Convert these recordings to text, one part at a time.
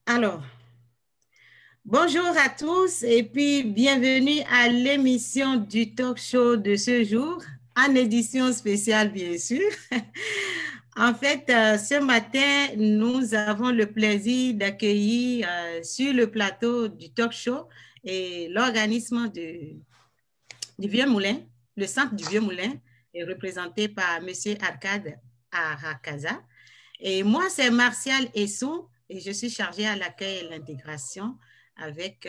Alors, bonjour à tous et puis bienvenue à l'émission du talk show de ce jour, en édition spéciale bien sûr. En fait, ce matin, nous avons le plaisir d'accueillir sur le plateau du talk show et l'organisme du Vieux Moulin, le centre du Vieux Moulin est représenté par M. Arcade Arakaza. Et moi, c'est Martial Essou et je suis chargée à l'accueil et l'intégration avec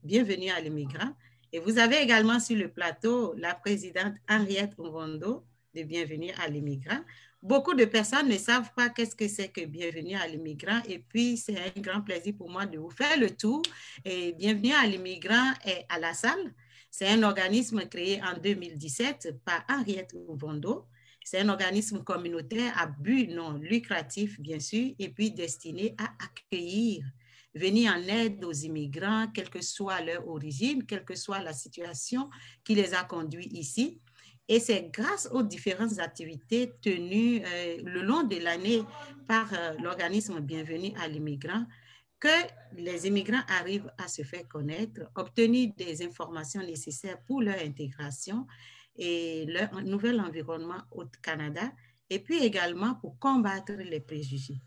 Bienvenue à l'immigrant. Et vous avez également sur le plateau la présidente Henriette Mvondo de Bienvenue à l'immigrant. Beaucoup de personnes ne savent pas qu'est-ce que c'est que Bienvenue à l'immigrant et puis c'est un grand plaisir pour moi de vous faire le tour. Et Bienvenue à l'immigrant est à la salle. C'est un organisme créé en 2017 par Henriette Mvondo. C'est un organisme communautaire à but non lucratif, bien sûr, et puis destiné à accueillir, venir en aide aux immigrants, quelle que soit leur origine, quelle que soit la situation qui les a conduits ici. Et c'est grâce aux différentes activités tenues le long de l'année par l'organisme Bienvenue à l'immigrant que les immigrants arrivent à se faire connaître, obtenir des informations nécessaires pour leur intégration et leur nouvel environnement au Canada, et puis également pour combattre les préjugés,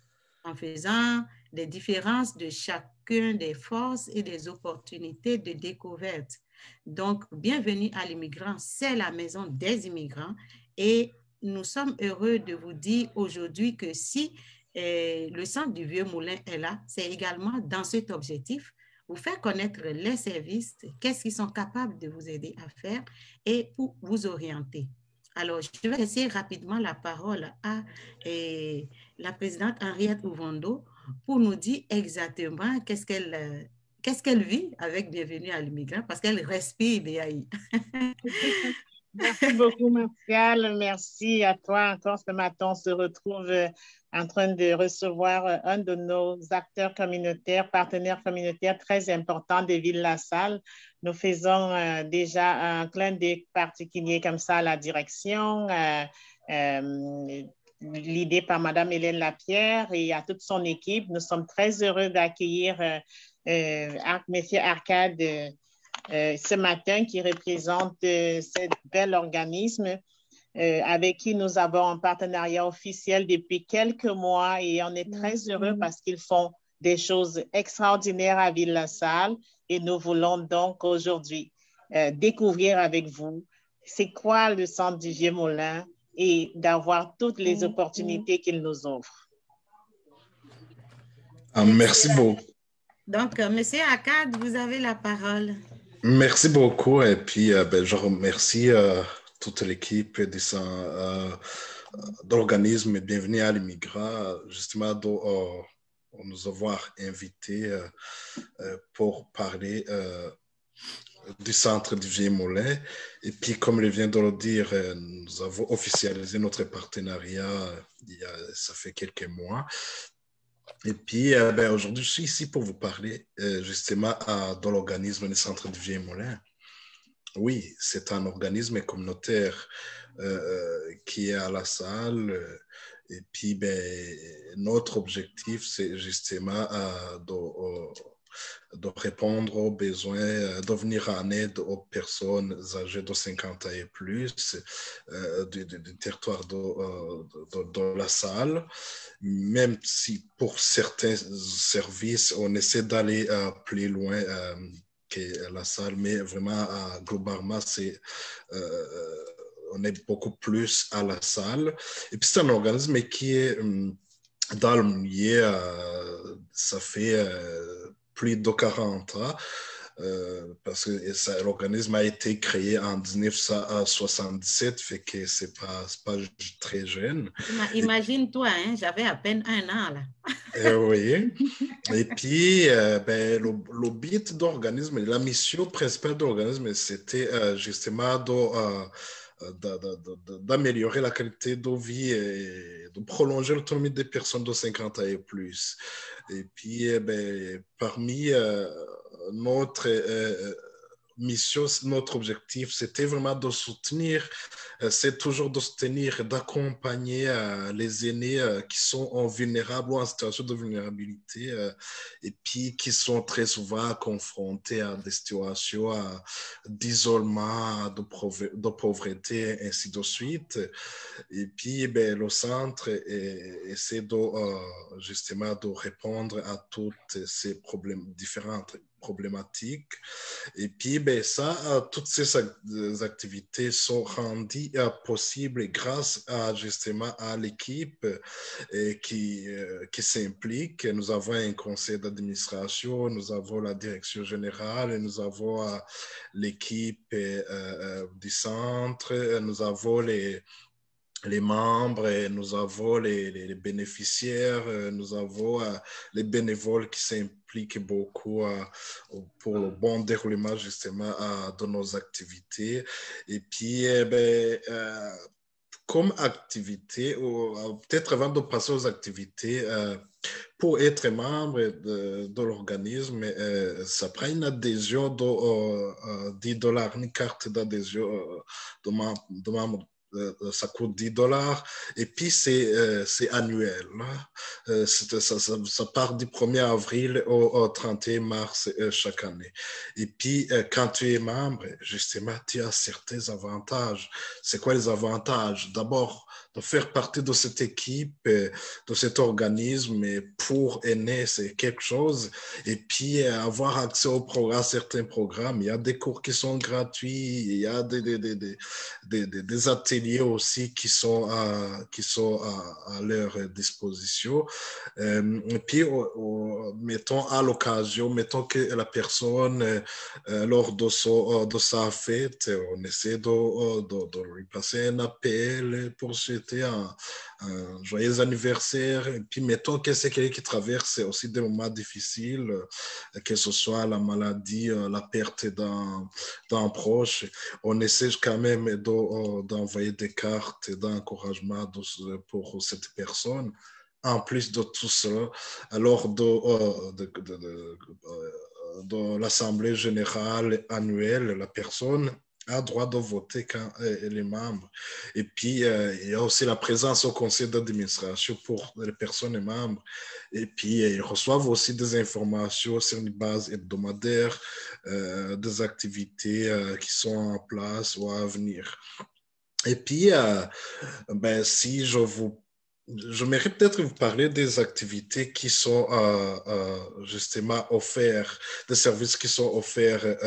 en faisant des différences de chacun des forces et des opportunités de découverte. Donc, bienvenue à l'immigrant, c'est la maison des immigrants et nous sommes heureux de vous dire aujourd'hui que si le centre du Vieux Moulin est là, c'est également dans cet objectif, vous faire connaître les services, qu'est-ce qu'ils sont capables de vous aider à faire et pour vous orienter. Alors, je vais laisser rapidement la parole à la présidente Henriette Mvondo pour nous dire exactement qu'est-ce qu'elle vit avec Bienvenue à l'immigrant, parce qu'elle respire BAI. Merci beaucoup, Martial. Merci à toi encore ce matin. On se retrouve en train de recevoir un de nos acteurs communautaires, partenaires communautaires très importants de Ville-la-Salle. Nous faisons déjà un clin d'œil particulier comme ça à la direction, l'idée par Mme Hélène Lapierre et à toute son équipe. Nous sommes très heureux d'accueillir M. Arcade ce matin qui représente ce bel organisme avec qui nous avons un partenariat officiel depuis quelques mois et on est très heureux parce qu'ils font des choses extraordinaires à Ville-la-Salle et nous voulons donc aujourd'hui découvrir avec vous c'est quoi le centre du Vieux Moulin et d'avoir toutes les opportunités qu'il nous offre. Merci beaucoup. Donc, Monsieur Arcade, vous avez la parole. Merci beaucoup et puis je remercie toute l'équipe de l'organisme Bienvenue à l'immigrant justement de nous avoir invités pour parler du centre du Vieux Moulin. Et puis, comme je viens de le dire, nous avons officialisé notre partenariat ça fait quelques mois. Et puis, aujourd'hui, je suis ici pour vous parler justement de l'organisme du centre du Vieux Moulin. Oui, c'est un organisme communautaire qui est à la salle. Et puis, notre objectif, c'est justement de répondre aux besoins, de venir en aide aux personnes âgées de 50 ans et plus du territoire de la salle, même si pour certains services, on essaie d'aller plus loin que la salle, mais vraiment, globalement, on est beaucoup plus à la salle. Et puis, c'est un organisme qui est dans le milieu, ça fait plus de 40 ans, parce que l'organisme a été créé en 1977, fait que c'est pas très jeune. Imagine-toi, hein, j'avais à peine 1 an là. Oui. Et puis, le but de l'organisme, la mission principale de l'organisme, c'était justement d'améliorer la qualité de vie et de prolonger l'autonomie des personnes de 50 ans et plus. Et puis, parmi notre mission, notre objectif, c'était vraiment de soutenir, c'est toujours de soutenir et d'accompagner les aînés qui sont vulnérables ou en situation de vulnérabilité et puis qui sont très souvent confrontés à des situations d'isolement, de pauvreté, ainsi de suite. Et puis, ben, le centre essaie de, justement de répondre à toutes ces différentes problématiques. Et puis, ben, toutes ces activités sont rendues possibles grâce à, justement, à l'équipe qui s'implique. Nous avons un conseil d'administration, nous avons la direction générale, nous avons l'équipe du centre, nous avons les membres, nous avons les bénéficiaires, nous avons les bénévoles qui s'impliquent beaucoup pour le bon déroulement justement de nos activités. Et puis, comme activité, peut-être avant de passer aux activités, pour être membre de l'organisme, ça prend une adhésion de $10, une carte d'adhésion de membre. Ça coûte $10 et puis c'est annuel. Ça part du 1er avril au 31 mars chaque année. Et puis, quand tu es membre, justement, tu as certains avantages. C'est quoi les avantages? D'abord, de faire partie de cette équipe, de cet organisme pour aînés, c'est quelque chose. Et puis, avoir accès à certains programmes. Il y a des cours qui sont gratuits, il y a des ateliers aussi qui sont à leur disposition. Et puis, mettons à l'occasion, mettons que la personne, lors de sa fête, on essaie de lui passer un appel pour souhaiter un joyeux anniversaire. Et puis, mettons que c'est quelqu'un qui traverse aussi des moments difficiles, que ce soit la maladie, la perte d'un proche. On essaie quand même d'envoyer des cartes d'encouragement pour cette personne. En plus de tout cela, lors de l'Assemblée générale annuelle, la personne a droit de voter quand elle est membre. Et puis, il y a aussi la présence au conseil d'administration pour les personnes membres. Et puis, ils reçoivent aussi des informations sur une base hebdomadaire, des activités qui sont en place ou à venir. Et puis, si j'aimerais peut-être vous parler des activités qui sont justement offertes, des services qui sont offerts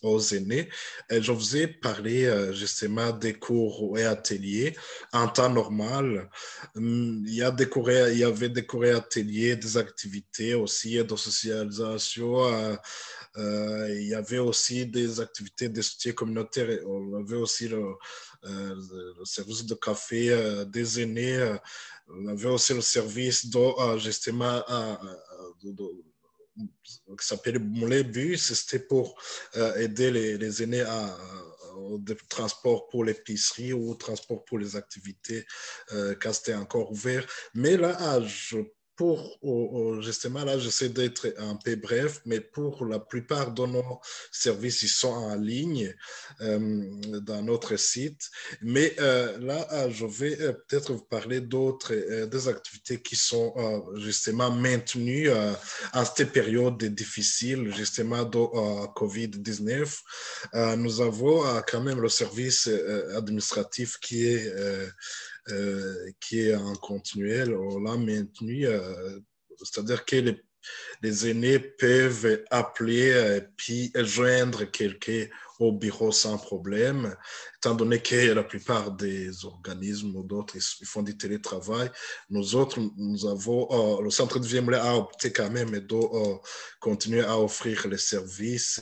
aux aînés. Je vous ai parlé justement des cours et ateliers en temps normal. Il y avait des cours et ateliers, des activités aussi de socialisation. Il y avait aussi des activités de soutien communautaire. On avait aussi le service de café des aînés. On avait aussi le service justement qui s'appelle Moulin Bus. C'était pour aider les aînés au transport pour l'épicerie ou au transport pour les activités quand c'était encore ouvert. Mais là, justement, là, j'essaie d'être un peu bref, mais pour la plupart de nos services, ils sont en ligne dans notre site. Mais là, je vais peut-être vous parler des activités qui sont justement maintenues en cette période difficile, justement, de COVID-19. Nous avons quand même le service administratif qui est en continuel, on l'a maintenu, c'est-à-dire que les aînés peuvent appeler puis joindre quelqu'un au bureau sans problème, étant donné que la plupart des organismes ou d'autres, ils font du télétravail. Nous autres, nous avons, le centre de vie a opté quand même de continuer à offrir les services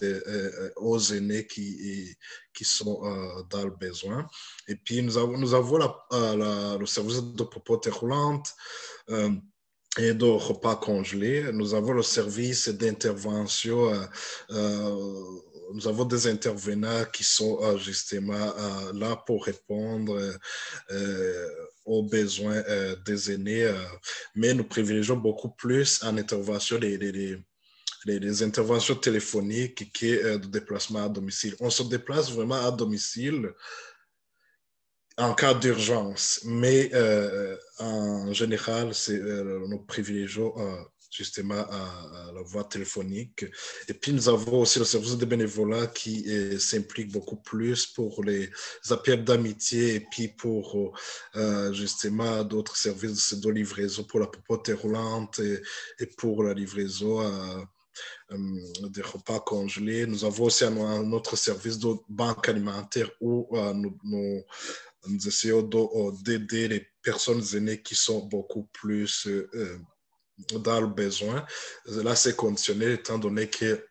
aux aînés qui sont dans le besoin. Et puis, nous avons le service de propreté roulante, et de repas congelés. Nous avons le service d'intervention. Nous avons des intervenants qui sont justement là pour répondre aux besoins des aînés. Mais nous privilégions beaucoup plus en intervention les interventions téléphoniques qui est de déplacement à domicile. On se déplace vraiment à domicile en cas d'urgence, mais en général, nous privilégions justement à la voie téléphonique. Et puis, nous avons aussi le service de bénévolat qui s'implique beaucoup plus pour les appels d'amitié et puis pour justement d'autres services de livraison pour la popote roulante et pour la livraison des repas congelés. Nous avons aussi un autre service de banque alimentaire où nous essayons d'aider les personnes aînées qui sont beaucoup plus dans le besoin. Là, c'est conditionnel étant donné que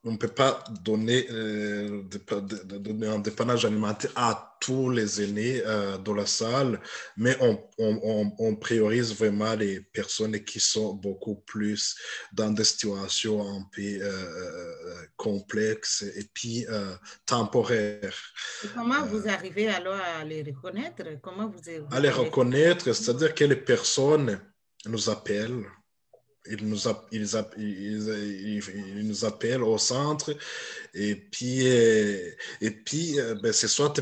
on ne peut pas donner un dépannage alimentaire à tous les aînés dans la salle, mais on priorise vraiment les personnes qui sont beaucoup plus dans des situations un peu complexes et puis temporaires. Et comment vous arrivez alors à les reconnaître? Comment vous à les reconnaître, c'est-à-dire que les personnes nous appellent. Ils nous appellent au centre et puis ben, c'est soit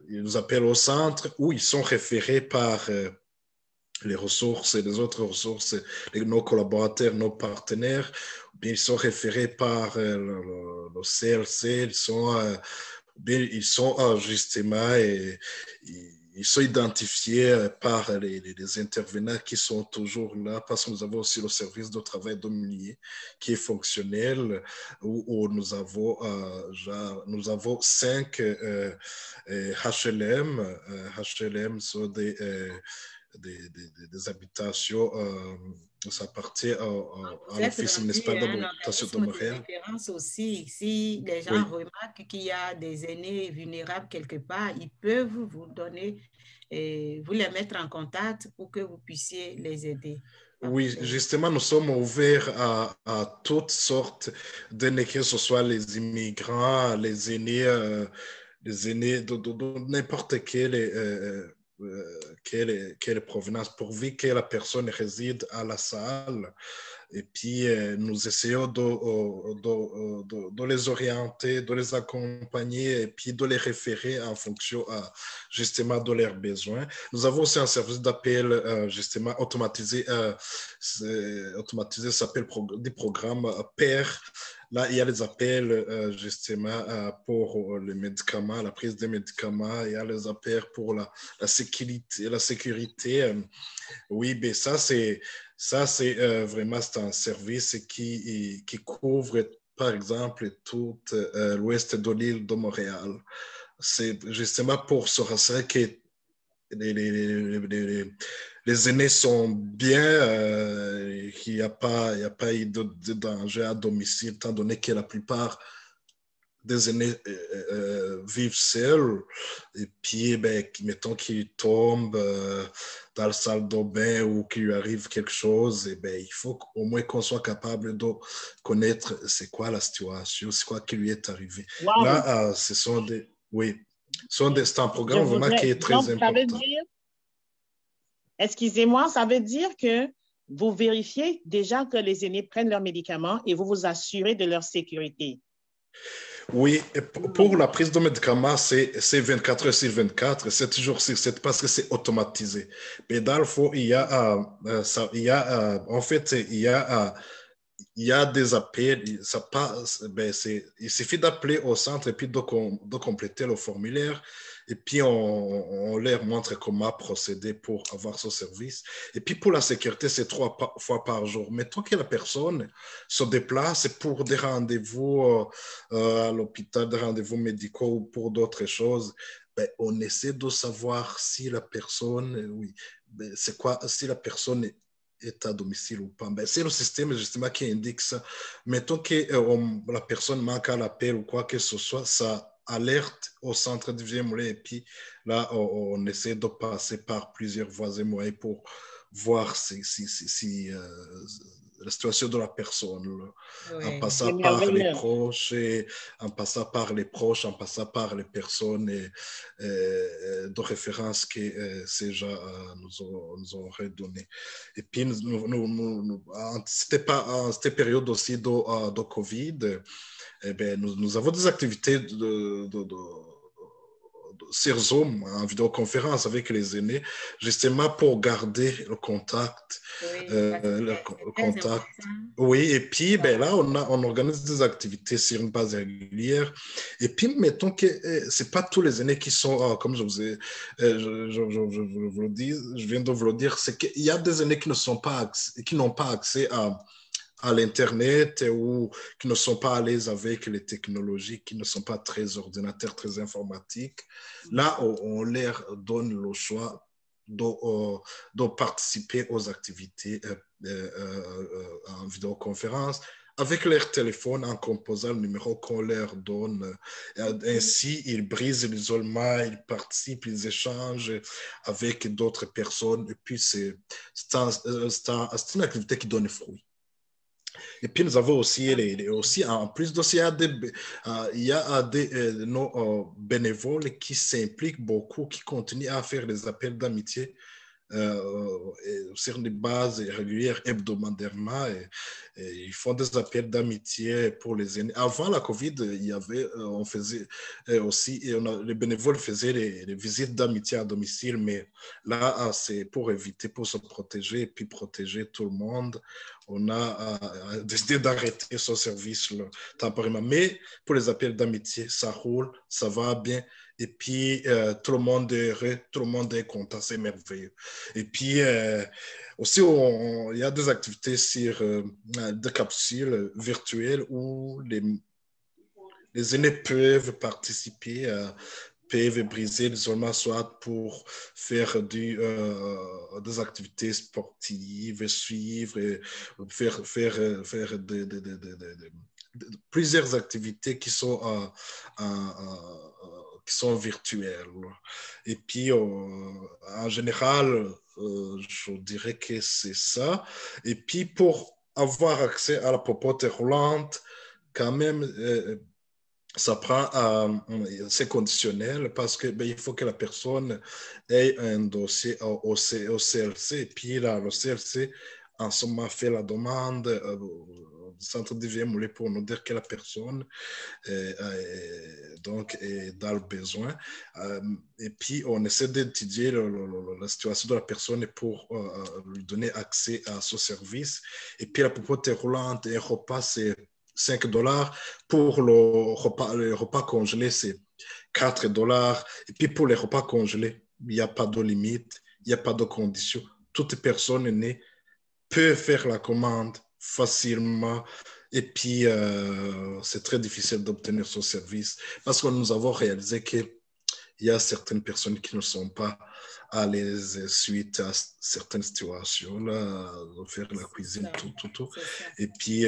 ils nous appellent au centre ou ils sont référés par les ressources et les autres ressources, nos collaborateurs, nos partenaires, bien, ils sont référés par le CLC, ils sont justement ils sont identifiés par les intervenants qui sont toujours là parce que nous avons aussi le service de travail dominier qui est fonctionnel où nous avons 5 HLM. HLM sont des habitations, ça appartient à l'Office municipal d'habitation de Montréal. Aussi, si les gens remarquent qu'il y a des aînés vulnérables quelque part, ils peuvent vous donner et vous les mettre en contact pour que vous puissiez les aider. Oui, justement, nous sommes ouverts à toutes sortes d'aînés, que ce soit les immigrants, les aînés de n'importe quelle provenance, pourvu que la personne réside à la salle. Et puis, nous essayons de les orienter, de les accompagner et puis de les référer en fonction justement de leurs besoins. Nous avons aussi un service d'appel justement automatisé, ça s'appelle des programmes PAIR. Là, il y a les appels justement pour les médicaments, la prise des médicaments. Il y a les appels pour la sécurité. Oui, mais ça, c'est vraiment un service qui couvre, par exemple, tout l'ouest de l'île de Montréal. C'est justement pour se rassurer que les aînés sont bien, qu'il n'y a pas eu de danger à domicile, étant donné que la plupart des aînés vivent seuls. Et puis, ben, mettons qu'ils tombent dans la salle de bain ou qu'il lui arrive quelque chose, et ben, il faut au moins qu'on soit capable de connaître c'est quoi la situation, c'est quoi qui lui est arrivé. Wow. Là, ce sont des... Oui. C'est un programme vraiment qui est très important. Excusez-moi, ça veut dire que vous vérifiez déjà que les aînés prennent leurs médicaments et vous vous assurez de leur sécurité. Oui, pour la prise de médicaments, c'est 24 heures sur 24, 7 jours sur 7 parce que c'est automatisé. Mais dans le fond, il y a des appels, ça passe, ben il suffit d'appeler au centre et puis de compléter le formulaire et puis on leur montre comment procéder pour avoir ce service. Et puis pour la sécurité, c'est 3 fois par jour. Mais tant que la personne se déplace pour des rendez-vous à l'hôpital, des rendez-vous médicaux ou pour d'autres choses, ben, on essaie de savoir si la personne, c'est quoi, si la personne est à domicile ou pas. Ben, c'est le système justement qui indique ça. Mettons que la personne manque à l'appel ou quoi que ce soit, ça alerte au centre de Vieux-Moulin et puis là, on essaie de passer par plusieurs voies et moyens pour voir la situation de la personne, Oui. en passant par les proches, en passant par les personnes de référence que ces gens nous auraient donné. Et puis, en cette période aussi de Covid, eh bien, nous avons des activités sur Zoom, en vidéoconférence avec les aînés, justement pour garder le contact. Oui, Le contact. Oui, et puis ben, là, on organise des activités sur une base régulière. Et puis, mettons que ce n'est pas tous les aînés qui sont, comme je vous ai, vous le dis, je viens de vous le dire, c'est qu'il y a des aînés qui n'ont pas accès à l'Internet ou qui ne sont pas à l'aise avec les technologies, qui ne sont pas très ordinateurs, très informatiques. Là, on leur donne le choix de participer aux activités en vidéoconférence avec leur téléphone en composant le numéro qu'on leur donne. Ainsi, ils brisent l'isolement, ils participent, ils échangent avec d'autres personnes. Et puis, c'est une activité qui donne fruit. Et puis, nous avons aussi, en plus de ça, il y a nos bénévoles qui s'impliquent beaucoup, qui continuent à faire des appels d'amitié sur des bases régulières hebdomadairement. Et ils font des appels d'amitié pour les aînés. Avant la COVID, on faisait aussi, les bénévoles faisaient les visites d'amitié à domicile, mais là, c'est pour éviter, pour se protéger et puis protéger tout le monde. On a décidé d'arrêter ce service temporairement. Mais pour les appels d'amitié, ça roule, ça va bien. Et puis, tout le monde est heureux, tout le monde est content, c'est merveilleux. Et puis, aussi, il y a des activités sur des capsules virtuelles où les aînés peuvent participer, peuvent briser l'isolement, soit pour faire des activités sportives, suivre, faire plusieurs activités qui sont virtuelles. Et puis, en général, je dirais que c'est ça. Et puis, pour avoir accès à la popote roulante, quand même, ça prend, c'est conditionnel parce que il faut que la personne ait un dossier au CLC. Et puis, là, le CLC, en ce moment, fait la demande au centre de vie moulé pour nous dire que la personne donc est dans le besoin. Et puis, on essaie d'étudier la situation de la personne pour lui donner accès à ce service. Et puis, la popote roulante et repas, c'est $5. Pour le repas congelé, c'est $4. Et puis, pour les repas congelés, il n'y a pas de limite, il n'y a pas de conditions. Toute personne née peut faire la commande facilement. Et puis, c'est très difficile d'obtenir ce service parce que nous avons réalisé qu'il y a certaines personnes qui ne sont pas à l'aise suite à certaines situations, là, de faire la cuisine, tout. Et puis,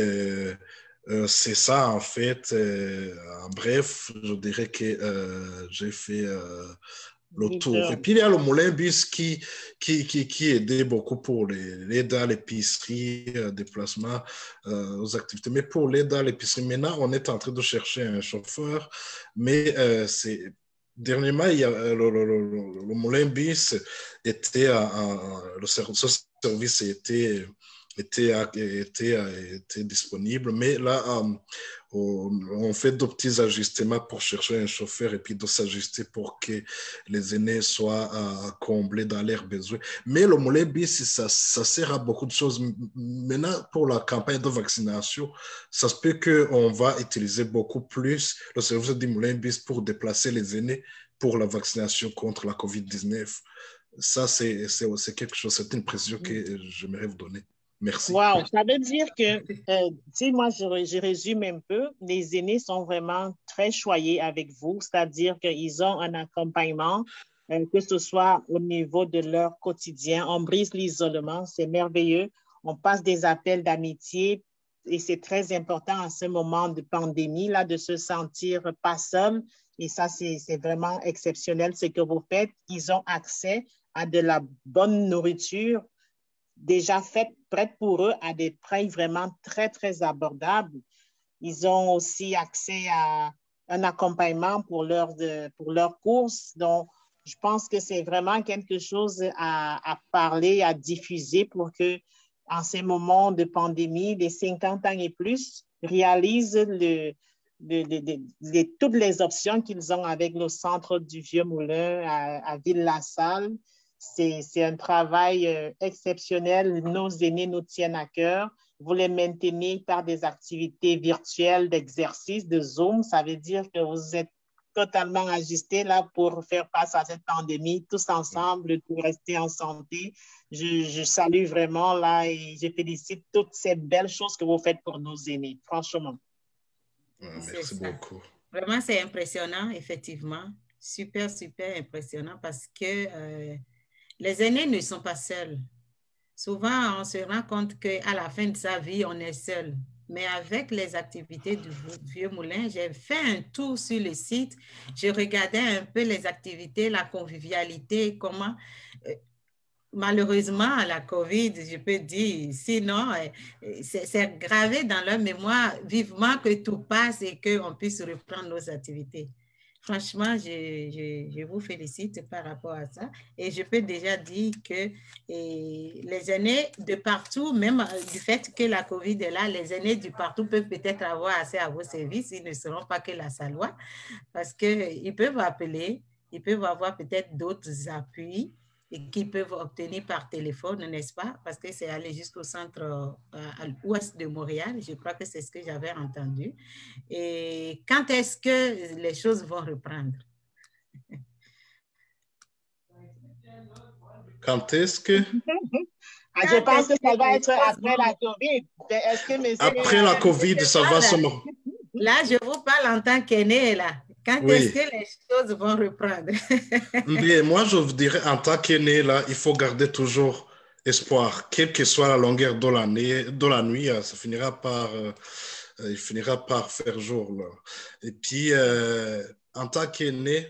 c'est ça, en fait. En bref, je dirais que j'ai fait le tour. Et puis, il y a le moulin bus qui aidait beaucoup pour l'aide à l'épicerie, déplacement aux activités. Mais pour l'aide à l'épicerie, maintenant, on est en train de chercher un chauffeur. Mais dernièrement, il y a, le moulin bus était, le service était disponible. Mais là, on fait de petits ajustements pour chercher un chauffeur et puis de s'ajuster pour que les aînés soient comblés dans leurs besoins. Mais le moulin bis, ça sert à beaucoup de choses. Maintenant, pour la campagne de vaccination, ça se peut qu'on va utiliser beaucoup plus le service du moulin bis pour déplacer les aînés pour la vaccination contre la COVID-19. Ça, c'est quelque chose, c'est une précision que j'aimerais vous donner. Merci. Wow, ça veut dire que, moi, je résume un peu, les aînés sont vraiment très choyés avec vous, c'est-à-dire qu'ils ont un accompagnement, que ce soit au niveau de leur quotidien. On brise l'isolement, c'est merveilleux. On passe des appels d'amitié et c'est très important à ce moment de pandémie, là, de se sentir pas seul. Et ça, c'est vraiment exceptionnel ce que vous faites. Ils ont accès à de la bonne nourriture déjà faite prêtent pour eux à des prêts vraiment très, très abordables. Ils ont aussi accès à un accompagnement pour leurs courses. Donc, je pense que c'est vraiment quelque chose à parler, à diffuser pour que, en ces moments de pandémie, les 50 ans et plus réalisent toutes les options qu'ils ont avec le centre du Vieux-Moulin à Ville-la-Salle. C'est un travail exceptionnel. Nos aînés nous tiennent à cœur. Vous les maintenez par des activités virtuelles d'exercice, de Zoom. Ça veut dire que vous êtes totalement ajustés là pour faire face à cette pandémie, tous ensemble, pour rester en santé. Je salue vraiment là et je félicite toutes ces belles choses que vous faites pour nos aînés, franchement. Merci beaucoup. Vraiment, c'est impressionnant, effectivement. Super, super impressionnant parce que les aînés ne sont pas seuls. Souvent, on se rend compte qu'à la fin de sa vie, on est seul. Mais avec les activités du Vieux-Moulin, j'ai fait un tour sur le site. Je regardais un peu les activités, la convivialité, comment... Malheureusement, la COVID, je peux dire, sinon, c'est gravé dans leur mémoire vivement que tout passe et qu'on puisse reprendre nos activités. Franchement, je vous félicite par rapport à ça. Et je peux déjà dire que les aînés de partout, même du fait que la COVID est là, les aînés de partout peuvent peut-être avoir accès à vos services. Ils ne seront pas que la Saloie parce qu'ils peuvent appeler, ils peuvent avoir peut-être d'autres appuis et qu'ils peuvent obtenir par téléphone, n'est-ce pas? Parce que c'est aller jusqu'au centre à l'ouest de Montréal. Je crois que c'est ce que j'avais entendu. Et quand est-ce que les choses vont reprendre? Quand est-ce que... Je pense que ça va être après la COVID. Est-ce que après la COVID, ça va se... Là, je vous parle en tant qu'aîné, là. Quand est-ce que les choses vont reprendre? Mais moi, je vous dirais, en tant qu'aîné, là, il faut garder toujours espoir. Quelle que soit la longueur de la nuit, ça finira par... il finira par faire jour, là. Et puis, en tant qu'aîné,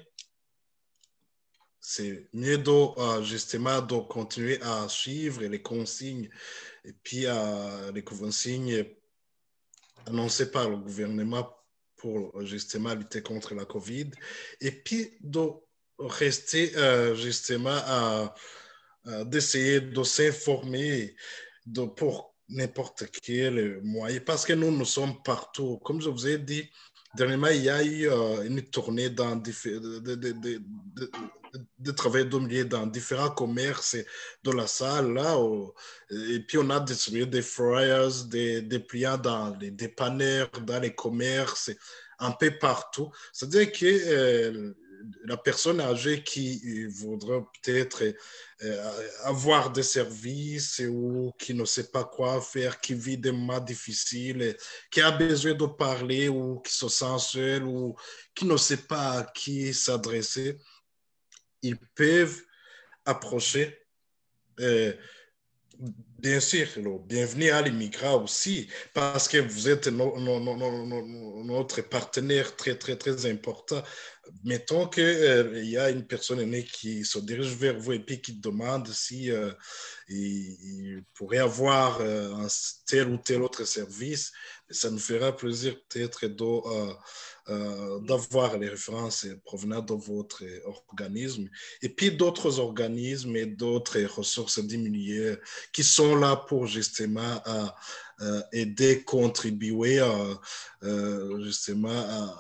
c'est mieux de, justement de continuer à suivre les consignes et puis les consignes annoncées par le gouvernement pour justement lutter contre la COVID et puis de rester justement d'essayer de s'informer pour n'importe quel moyen parce que nous sommes partout. Comme je vous ai dit, dernièrement, il y a eu une tournée dans de travail dominé dans différents commerces de la salle là, et puis on a distribué des flyers, des dépliants dans les dépanneurs, dans les commerces, un peu partout. C'est-à-dire que la personne âgée qui voudrait peut-être avoir des services ou qui ne sait pas quoi faire, qui vit des moments difficiles, qui a besoin de parler ou qui se sent seul ou qui ne sait pas à qui s'adresser, ils peuvent approcher, bien sûr, bienvenue à l'immigrant aussi, parce que vous êtes notre partenaire très, très, très important. Mettons qu'il y a une personne aînée qui se dirige vers vous et puis qui demande si il pourrait avoir un tel ou tel autre service. Ça nous fera plaisir peut-être d'avoir les références provenant de votre organisme et puis d'autres organismes et d'autres ressources diminuées qui sont là pour justement aider, contribuer justement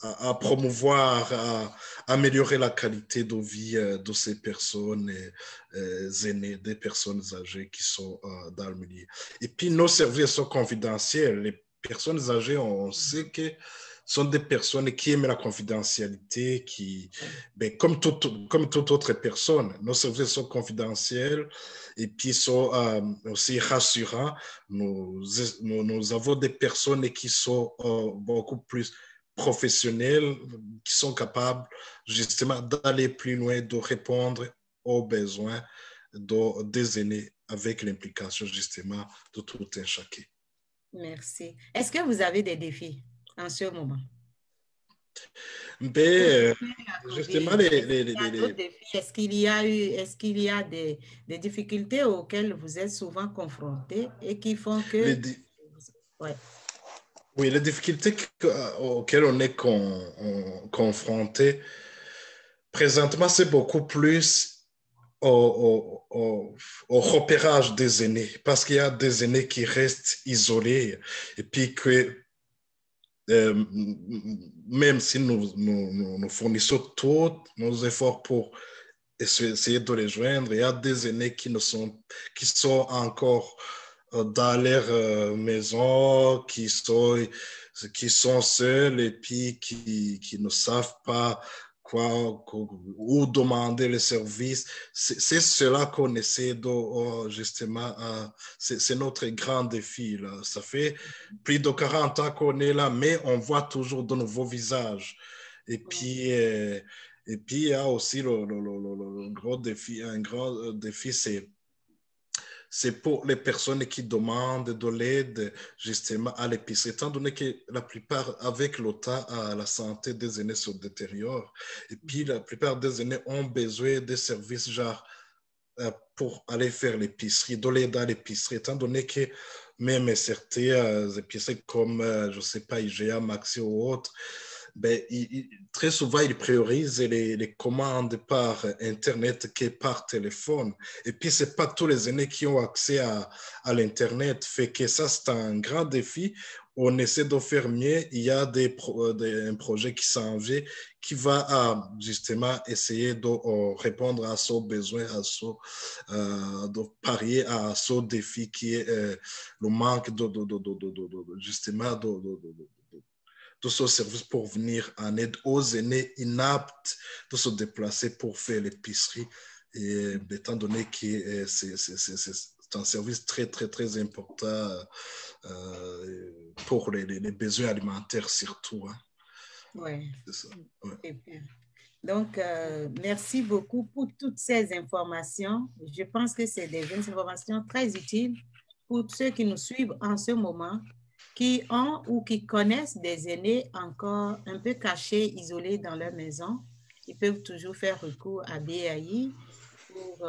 à promouvoir, à améliorer la qualité de vie de ces personnes aînées, des personnes âgées qui sont dans le milieu. Et puis, nos services sont confidentiels. Les personnes âgées, on sait que sont des personnes qui aiment la confidentialité, ben, comme toute autre personne. Nos services sont confidentiels et puis sont aussi rassurants. Nous avons des personnes qui sont beaucoup plus professionnels qui sont capables justement d'aller plus loin, de répondre aux besoins des aînés avec l'implication justement de tout un chacun. Merci. Est-ce que vous avez des défis en ce moment? Mais La justement, COVID, est-ce qu'il y a d'autres défis? Est-ce qu'il y a des difficultés auxquelles vous êtes souvent confrontés et qui font que... Ouais. Oui, les difficultés auxquelles on est confronté présentement, c'est beaucoup plus au repérage des aînés, parce qu'il y a des aînés qui restent isolés et puis que même si nous fournissons tous nos efforts pour essayer de les joindre, il y a des aînés qui sont encore dans leur maison, qui sont seuls et puis qui ne savent pas où demander les services. C'est cela qu'on essaie de, justement, c'est notre grand défi. Là. Ça fait plus de 40 ans qu'on est là, mais on voit toujours de nouveaux visages. Et puis, il y a aussi le gros défi, un grand défi, c'est pour les personnes qui demandent de l'aide justement à l'épicerie, étant donné que la plupart, avec le temps, la santé des aînés se détériore. Et puis, la plupart des aînés ont besoin de services genre pour aller faire l'épicerie, de l'aide à l'épicerie, étant donné que même certaines épiceries comme, je ne sais pas, IGA, Maxi ou autres, ben, très souvent, ils priorisent les commandes par Internet que par téléphone. Et puis, ce n'est pas tous les aînés qui ont accès à l'Internet. Fait que ça, c'est un grand défi. On essaie de faire mieux. Il y a un projet qui s'en vient qui va justement essayer de répondre à ce besoin, de parier à ce défi qui est le manque justement de ce service pour venir en aide aux aînés inaptes de se déplacer pour faire l'épicerie. Et étant donné que c'est un service très, très, très important pour les besoins alimentaires surtout. Hein. Oui. C'est ça. Ouais. Donc, merci beaucoup pour toutes ces informations. Je pense que c'est des informations très utiles pour ceux qui nous suivent en ce moment, qui ont ou qui connaissent des aînés encore un peu cachés, isolés dans leur maison. Ils peuvent toujours faire recours à BAI pour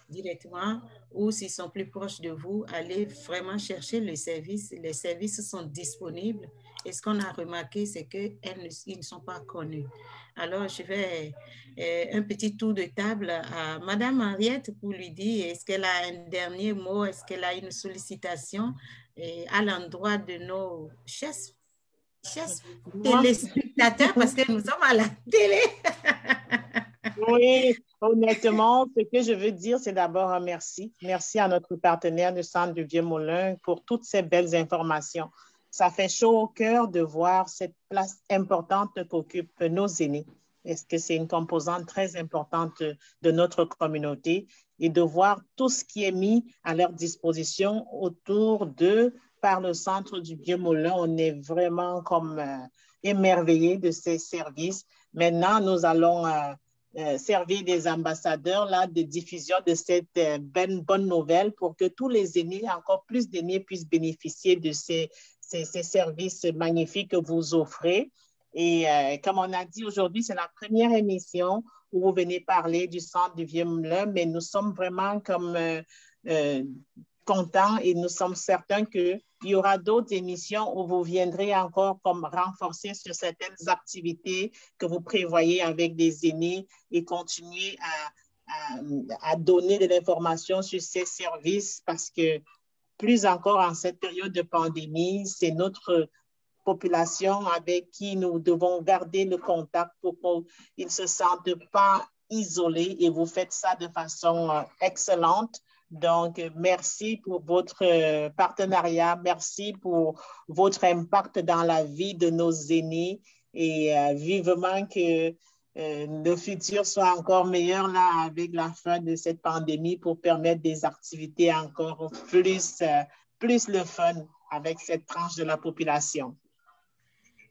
directement, ou s'ils sont plus proches de vous, aller vraiment chercher le service. Les services sont disponibles. Et ce qu'on a remarqué, c'est qu'ils ne sont pas connus. Alors, je vais un petit tour de table à Madame Henriette pour lui dire, est-ce qu'elle a un dernier mot, est-ce qu'elle a une sollicitation à l'endroit de nos chers téléspectateurs, parce que nous sommes à la télé. Oui, honnêtement, ce que je veux dire, c'est d'abord un merci. Merci à notre partenaire du Centre du Vieux-Moulin pour toutes ces belles informations. Ça fait chaud au cœur de voir cette place importante qu'occupent nos aînés. Est-ce que c'est une composante très importante de notre communauté et de voir tout ce qui est mis à leur disposition autour d'eux par le Centre du Vieux-Moulin. On est vraiment comme émerveillés de ces services. Maintenant, nous allons servir des ambassadeurs là, de diffusion de cette bonne nouvelle pour que tous les aînés, encore plus d'aînés, puissent bénéficier de ces services magnifiques que vous offrez. Et comme on a dit aujourd'hui, c'est la première émission où vous venez parler du Centre du Vieux-Moulin, mais nous sommes vraiment comme contents et nous sommes certains qu'il y aura d'autres émissions où vous viendrez encore comme renforcer sur certaines activités que vous prévoyez avec des aînés et continuer à donner de l'information sur ces services parce que plus encore en cette période de pandémie, c'est notre population avec qui nous devons garder le contact pour qu'ils ne se sentent pas isolés et vous faites ça de façon excellente. Donc, merci pour votre partenariat, merci pour votre impact dans la vie de nos aînés et vivement que le futur soit encore meilleur là avec la fin de cette pandémie pour permettre des activités encore plus le fun avec cette tranche de la population.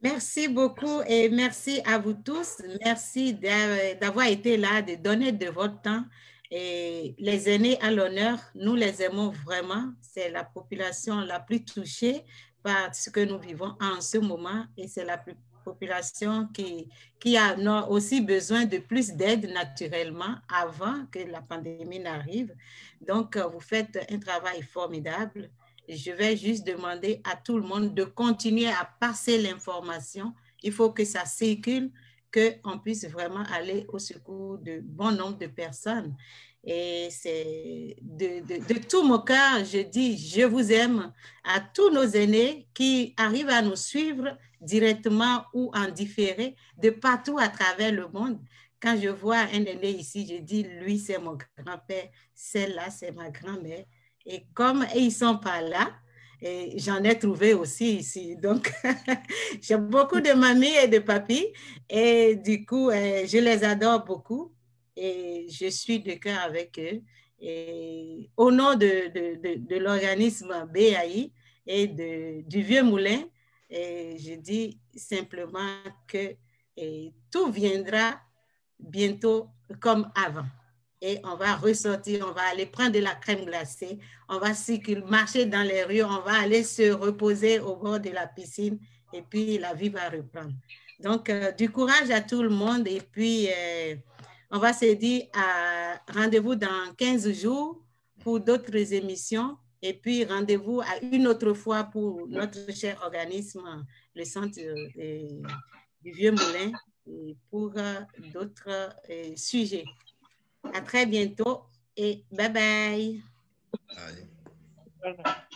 Merci beaucoup et merci à vous tous. Merci d'avoir été là, de donner de votre temps. Et les aînés à l'honneur, nous les aimons vraiment. C'est la population la plus touchée par ce que nous vivons en ce moment et c'est la population qui a aussi besoin de plus d'aide naturellement avant que la pandémie n'arrive. Donc, vous faites un travail formidable. Je vais juste demander à tout le monde de continuer à passer l'information. Il faut que ça circule, qu'on puisse vraiment aller au secours de bon nombre de personnes. Et c'est de tout mon cœur, je dis, je vous aime à tous nos aînés qui arrivent à nous suivre directement ou en différé de partout à travers le monde. Quand je vois un aîné ici, je dis, lui, c'est mon grand-père, celle-là, c'est ma grand-mère. Et comme ils ne sont pas là, j'en ai trouvé aussi ici. Donc, j'ai beaucoup de mamies et de papis et du coup, je les adore beaucoup et je suis de cœur avec eux. Et au nom de l'organisme BAI et du Vieux Moulin, je dis simplement que tout viendra bientôt comme avant. Et on va ressortir, on va aller prendre de la crème glacée, on va marcher dans les rues, on va aller se reposer au bord de la piscine et puis la vie va reprendre. Donc, du courage à tout le monde et puis on va se dire rendez-vous dans 15 jours pour d'autres émissions et puis rendez-vous à une autre fois pour notre cher organisme, le Centre du Vieux Moulin, et pour d'autres sujets. À très bientôt et bye bye. Bye. Bye bye.